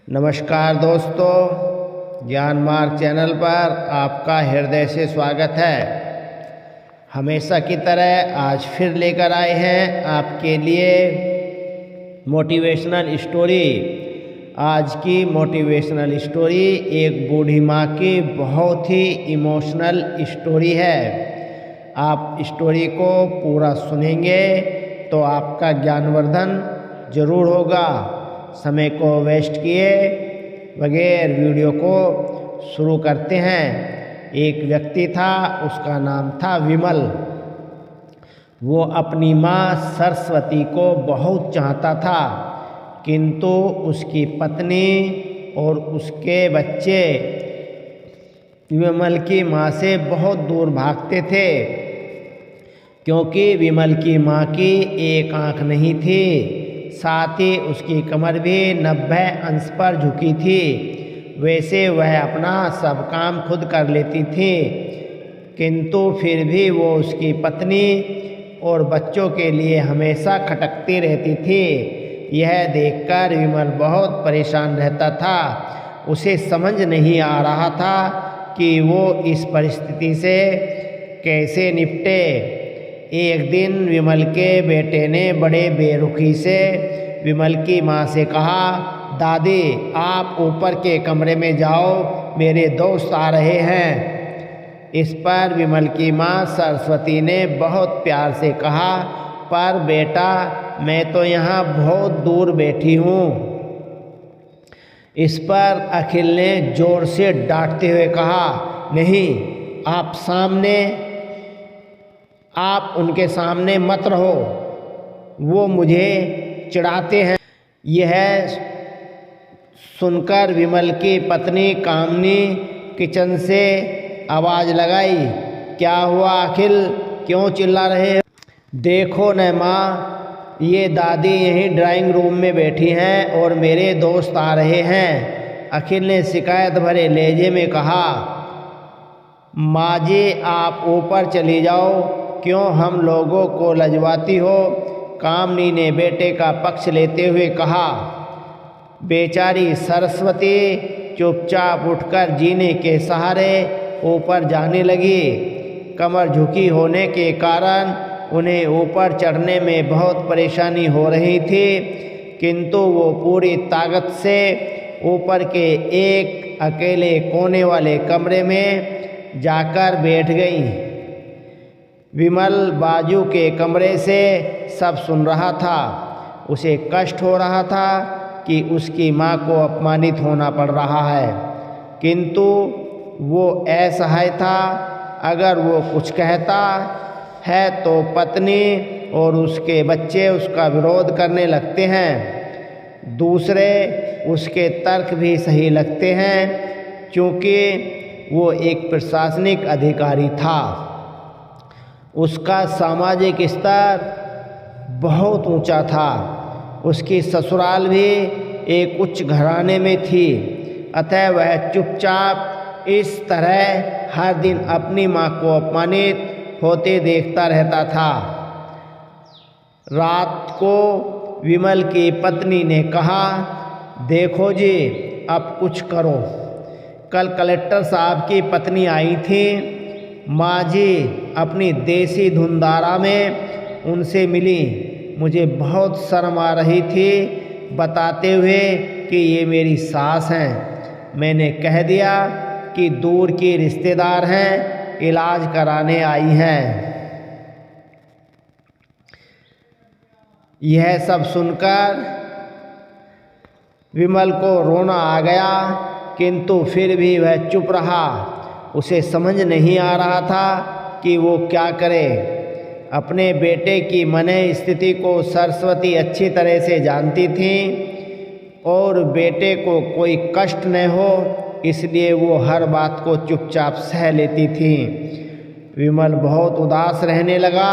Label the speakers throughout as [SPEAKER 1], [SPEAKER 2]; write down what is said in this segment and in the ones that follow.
[SPEAKER 1] नमस्कार दोस्तों, ज्ञान मार्ग चैनल पर आपका हृदय से स्वागत है। हमेशा की तरह आज फिर लेकर आए हैं आपके लिए मोटिवेशनल स्टोरी। आज की मोटिवेशनल स्टोरी एक बूढ़ी माँ की बहुत ही इमोशनल स्टोरी है। आप स्टोरी को पूरा सुनेंगे तो आपका ज्ञानवर्धन जरूर होगा। समय को वेस्ट किए बगैर वीडियो को शुरू करते हैं। एक व्यक्ति था, उसका नाम था विमल। वो अपनी माँ सरस्वती को बहुत चाहता था, किंतु उसकी पत्नी और उसके बच्चे विमल की माँ से बहुत दूर भागते थे, क्योंकि विमल की माँ की एक आँख नहीं थी, साथ ही उसकी कमर भी 90 अंश पर झुकी थी। वैसे वह अपना सब काम खुद कर लेती थी, किंतु फिर भी वो उसकी पत्नी और बच्चों के लिए हमेशा खटकती रहती थी। यह देखकर विमल बहुत परेशान रहता था। उसे समझ नहीं आ रहा था कि वो इस परिस्थिति से कैसे निपटे। एक दिन विमल के बेटे ने बड़े बेरुखी से विमल की माँ से कहा, दादी आप ऊपर के कमरे में जाओ, मेरे दोस्त आ रहे हैं। इस पर विमल की माँ सरस्वती ने बहुत प्यार से कहा, पर बेटा मैं तो यहाँ बहुत दूर बैठी हूँ। इस पर अखिल ने जोर से डांटते हुए कहा, नहीं आप उनके सामने मत रहो, वो मुझे चिढ़ाते हैं। यह सुनकर विमल की पत्नी कामनी किचन से आवाज़ लगाई, क्या हुआ अखिल, क्यों चिल्ला रहे हो? देखो न माँ, ये दादी यहीं ड्राइंग रूम में बैठी हैं और मेरे दोस्त आ रहे हैं। अखिल ने शिकायत भरे लहजे में कहा, माँ जी आप ऊपर चली जाओ, क्यों हम लोगों को लजवाती हो? कामनी ने बेटे का पक्ष लेते हुए कहा। बेचारी सरस्वती चुपचाप उठकर जीने के सहारे ऊपर जाने लगी। कमर झुकी होने के कारण उन्हें ऊपर चढ़ने में बहुत परेशानी हो रही थी, किंतु वो पूरी ताकत से ऊपर के एक अकेले कोने वाले कमरे में जाकर बैठ गई। विमल बाजू के कमरे से सब सुन रहा था। उसे कष्ट हो रहा था कि उसकी माँ को अपमानित होना पड़ रहा है, किंतु वो असहाय था। अगर वो कुछ कहता है तो पत्नी और उसके बच्चे उसका विरोध करने लगते हैं। दूसरे उसके तर्क भी सही लगते हैं, क्योंकि वो एक प्रशासनिक अधिकारी था। उसका सामाजिक स्तर बहुत ऊंचा था। उसकी ससुराल भी एक उच्च घराने में थी, अतः वह चुपचाप इस तरह हर दिन अपनी माँ को अपमानित होते देखता रहता था। रात को विमल की पत्नी ने कहा, देखो जी अब कुछ करो। कल कलेक्टर साहब की पत्नी आई थी। माँ जी अपनी देसी धुंधारा में उनसे मिली। मुझे बहुत शर्म आ रही थी बताते हुए कि ये मेरी सास हैं। मैंने कह दिया कि दूर की रिश्तेदार हैं, इलाज कराने आई हैं। यह सब सुनकर विमल को रोना आ गया, किंतु फिर भी वह चुप रहा। उसे समझ नहीं आ रहा था कि वो क्या करे। अपने बेटे की मनः स्थिति को सरस्वती अच्छी तरह से जानती थी और बेटे को कोई कष्ट न हो, इसलिए वो हर बात को चुपचाप सह लेती थी। विमल बहुत उदास रहने लगा।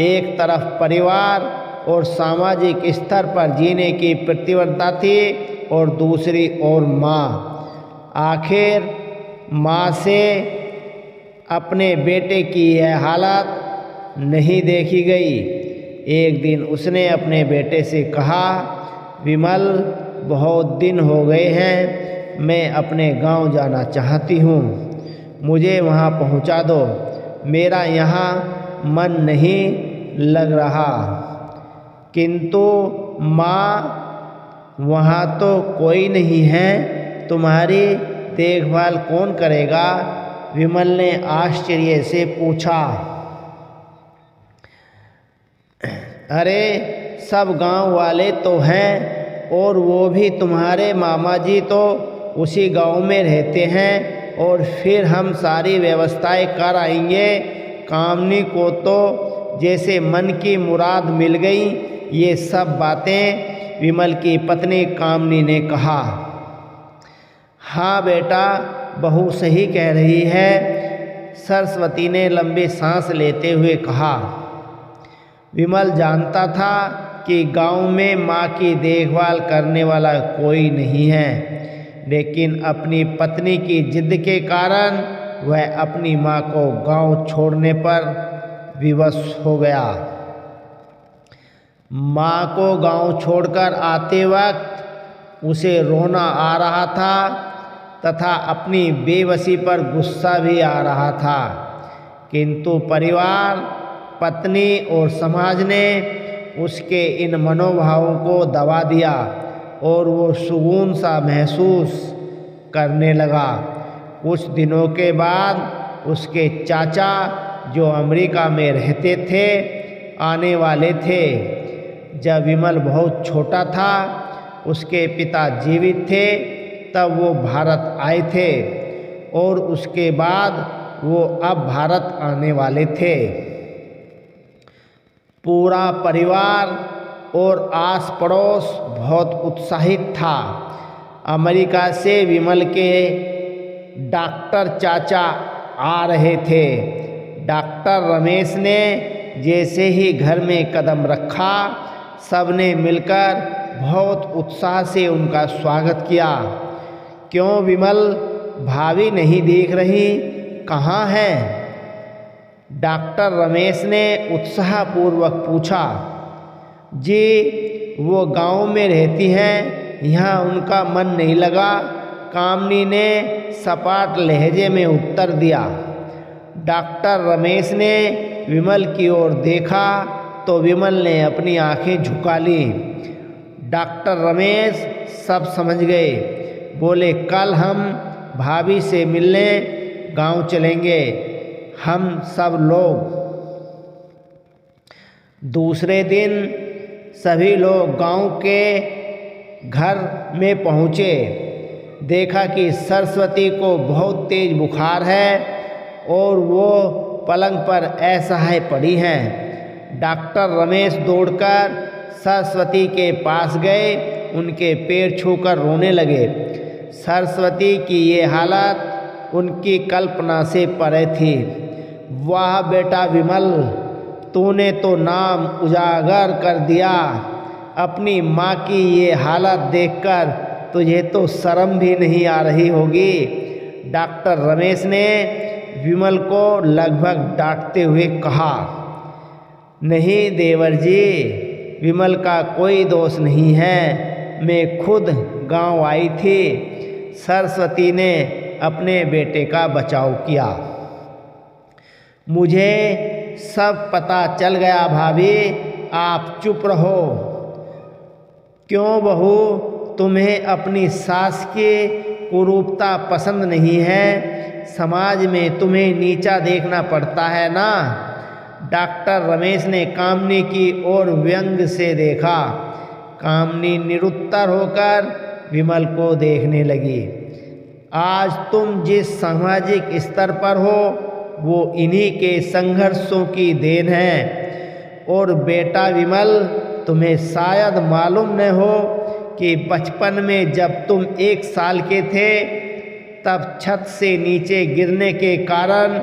[SPEAKER 1] एक तरफ परिवार और सामाजिक स्तर पर जीने की प्रतिबद्धता थी और दूसरी ओर माँ। आखिर माँ से अपने बेटे की यह हालत नहीं देखी गई। एक दिन उसने अपने बेटे से कहा, विमल बहुत दिन हो गए हैं, मैं अपने गांव जाना चाहती हूँ, मुझे वहाँ पहुँचा दो, मेरा यहाँ मन नहीं लग रहा। किंतु माँ, वहाँ तो कोई नहीं है, तुम्हारी देखभाल कौन करेगा? विमल ने आश्चर्य से पूछा। अरे सब गांव वाले तो हैं, और वो भी तुम्हारे मामा जी तो उसी गांव में रहते हैं, और फिर हम सारी व्यवस्थाएं कर आएंगे। कामनी को तो जैसे मन की मुराद मिल गई। ये सब बातें विमल की पत्नी कामनी ने कहा। हाँ बेटा, बहू सही कह रही है, सरस्वती ने लंबी सांस लेते हुए कहा। विमल जानता था कि गांव में माँ की देखभाल करने वाला कोई नहीं है, लेकिन अपनी पत्नी की जिद के कारण वह अपनी माँ को गांव छोड़ने पर विवश हो गया। माँ को गांव छोड़कर आते वक्त उसे रोना आ रहा था तथा अपनी बेबसी पर गुस्सा भी आ रहा था, किंतु परिवार, पत्नी और समाज ने उसके इन मनोभावों को दबा दिया और वो सुकून सा महसूस करने लगा। कुछ दिनों के बाद उसके चाचा, जो अमेरिका में रहते थे, आने वाले थे। जब विमल बहुत छोटा था, उसके पिता जीवित थे, तब वो भारत आए थे, और उसके बाद वो अब भारत आने वाले थे। पूरा परिवार और आस पड़ोस बहुत उत्साहित था। अमेरिका से विमल के डॉक्टर चाचा आ रहे थे। डॉक्टर रमेश ने जैसे ही घर में कदम रखा, सबने मिलकर बहुत उत्साह से उनका स्वागत किया। क्यों विमल, भाभी नहीं दिख रही, कहाँ है? डॉक्टर रमेश ने उत्साहपूर्वक पूछा। जी, वो गांव में रहती हैं, यहाँ उनका मन नहीं लगा, कामनी ने सपाट लहजे में उत्तर दिया। डॉक्टर रमेश ने विमल की ओर देखा तो विमल ने अपनी आंखें झुका ली। डॉक्टर रमेश सब समझ गए। बोले, कल हम भाभी से मिलने गांव चलेंगे, हम सब लोग। दूसरे दिन सभी लोग गांव के घर में पहुँचे। देखा कि सरस्वती को बहुत तेज बुखार है और वो पलंग पर असहाय पड़ी हैं। डॉक्टर रमेश दौड़कर सरस्वती के पास गए, उनके पैर छूकर रोने लगे। सरस्वती की ये हालत उनकी कल्पना से परे थी। वाह बेटा विमल, तूने तो नाम उजागर कर दिया। अपनी माँ की ये हालत देखकर तुझे तो शर्म भी नहीं आ रही होगी। डॉक्टर रमेश ने विमल को लगभग डांटते हुए कहा। नहीं देवर जी, विमल का कोई दोष नहीं है, मैं खुद गांव आई थी। सरस्वती ने अपने बेटे का बचाव किया। मुझे सब पता चल गया भाभी, आप चुप रहो। क्यों बहू, तुम्हें अपनी सास की कुरूपता पसंद नहीं है? समाज में तुम्हें नीचा देखना पड़ता है ना? डॉक्टर रमेश ने कामनी की ओर व्यंग से देखा। कामनी निरुत्तर होकर विमल को देखने लगी। आज तुम जिस सामाजिक स्तर पर हो वो इन्हीं के संघर्षों की देन है। और बेटा विमल, तुम्हें शायद मालूम न हो कि बचपन में जब तुम 1 साल के थे, तब छत से नीचे गिरने के कारण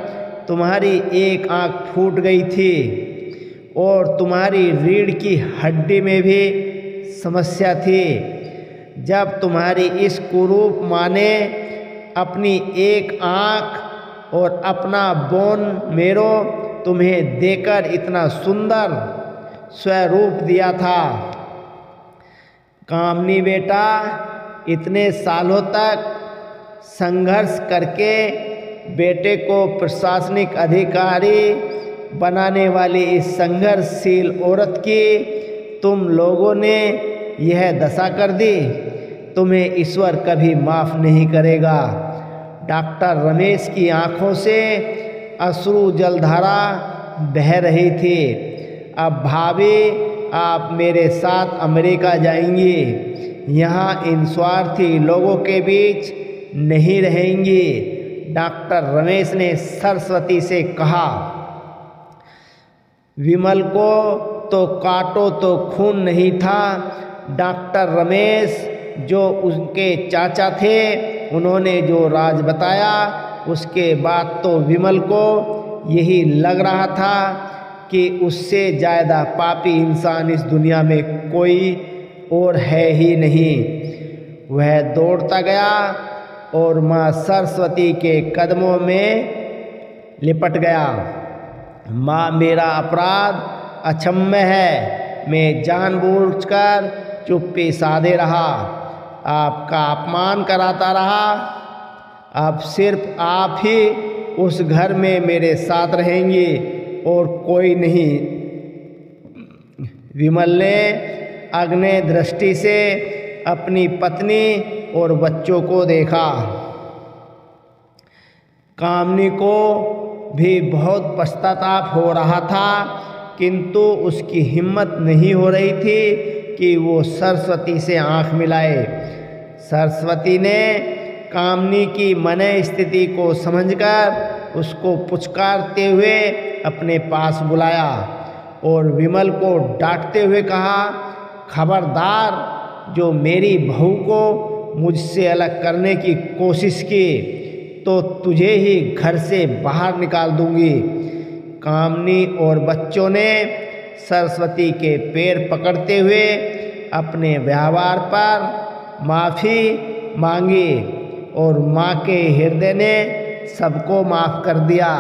[SPEAKER 1] तुम्हारी एक आंख फूट गई थी और तुम्हारी रीढ़ की हड्डी में भी समस्या थी। जब तुम्हारी इस कुरूप माँ ने अपनी एक आंख और अपना बोन मेरो तुम्हें देकर इतना सुंदर स्वरूप दिया था। कामनी बेटा, इतने सालों तक संघर्ष करके बेटे को प्रशासनिक अधिकारी बनाने वाली इस संघर्षशील औरत की तुम लोगों ने यह दशा कर दी। तुम्हें ईश्वर कभी माफ़ नहीं करेगा। डॉक्टर रमेश की आंखों से अश्रु जलधारा बह रही थी। अब भाभी, आप मेरे साथ अमेरिका जाएंगी, यहाँ इन स्वार्थी लोगों के बीच नहीं रहेंगी। डॉक्टर रमेश ने सरस्वती से कहा। विमल को तो काटो तो खून नहीं था। डॉक्टर रमेश जो उनके चाचा थे, उन्होंने जो राज बताया, उसके बाद तो विमल को यही लग रहा था कि उससे ज़्यादा पापी इंसान इस दुनिया में कोई और है ही नहीं। वह दौड़ता गया और माँ सरस्वती के कदमों में लिपट गया। माँ, मेरा अपराध अक्षम्य है। मैं जानबूझकर चुप्पी साधे रहा, आपका अपमान कराता रहा। अब सिर्फ आप ही उस घर में मेरे साथ रहेंगी और कोई नहीं। विमल ने अग्नि दृष्टि से अपनी पत्नी और बच्चों को देखा। कामनी को भी बहुत पश्चाताप हो रहा था, किंतु उसकी हिम्मत नहीं हो रही थी कि वो सरस्वती से आंख मिलाए। सरस्वती ने कामनी की मन स्थिति को समझकर उसको पुचकारते हुए अपने पास बुलाया और विमल को डांटते हुए कहा, खबरदार, जो मेरी बहू को मुझसे अलग करने की कोशिश की तो तुझे ही घर से बाहर निकाल दूंगी। कामनी और बच्चों ने सरस्वती के पैर पकड़ते हुए अपने व्यवहार पर माफ़ी मांगी और माँ के हृदय ने सबको माफ़ कर दिया।